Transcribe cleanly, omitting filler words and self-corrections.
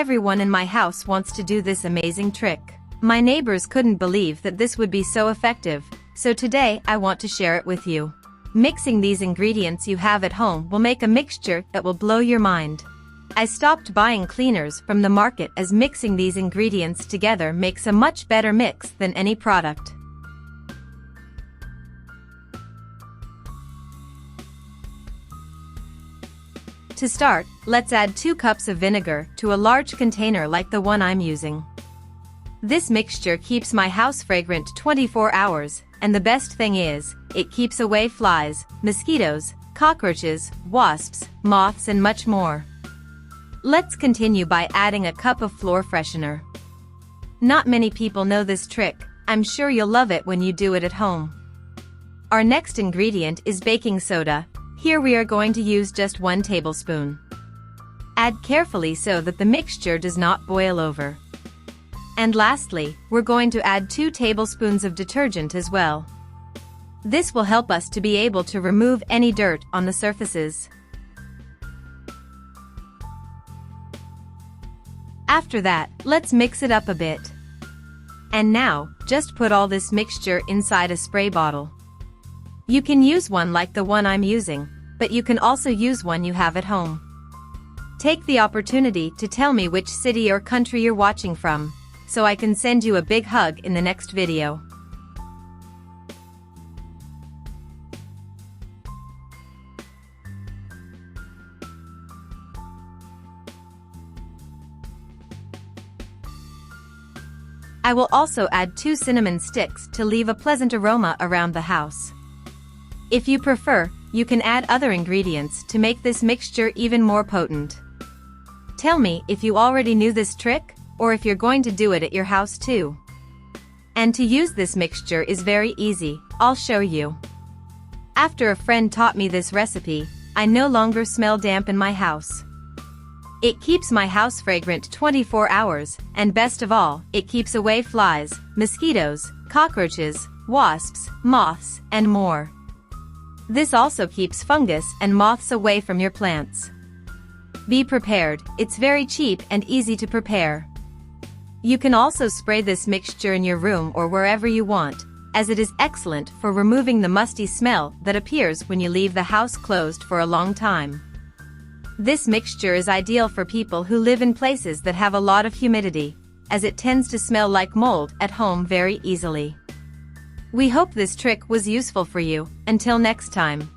Everyone in my house wants to do this amazing trick. My neighbors couldn't believe that this would be so effective, so today I want to share it with you. Mixing these ingredients you have at home will make a mixture that will blow your mind. I stopped buying cleaners from the market as mixing these ingredients together makes a much better mix than any product. To start, let's add 2 cups of vinegar to a large container like the one I'm using. This mixture keeps my house fragrant 24 hours, and the best thing is, it keeps away flies, mosquitoes, cockroaches, wasps, moths and much more. Let's continue by adding a cup of floor freshener. Not many people know this trick. I'm sure you'll love it when you do it at home. Our next ingredient is baking soda. Here we are going to use just 1 tablespoon. Add carefully so that the mixture does not boil over. And lastly, we're going to add 2 tablespoons of detergent as well. This will help us to be able to remove any dirt on the surfaces. After that, let's mix it up a bit. And now, just put all this mixture inside a spray bottle. You can use one like the one I'm using, but you can also use one you have at home. Take the opportunity to tell me which city or country you're watching from, so I can send you a big hug in the next video. I will also add 2 cinnamon sticks to leave a pleasant aroma around the house. If you prefer, you can add other ingredients to make this mixture even more potent. Tell me if you already knew this trick, or if you're going to do it at your house too. And to use this mixture is very easy. I'll show you. After a friend taught me this recipe, I no longer smell damp in my house. It keeps my house fragrant 24 hours, and best of all, it keeps away flies, mosquitoes, cockroaches, wasps, moths, and more. This also keeps fungus and moths away from your plants. Be prepared, it's very cheap and easy to prepare. You can also spray this mixture in your room or wherever you want, as it is excellent for removing the musty smell that appears when you leave the house closed for a long time. This mixture is ideal for people who live in places that have a lot of humidity, as it tends to smell like mold at home very easily. We hope this trick was useful for you. Until next time.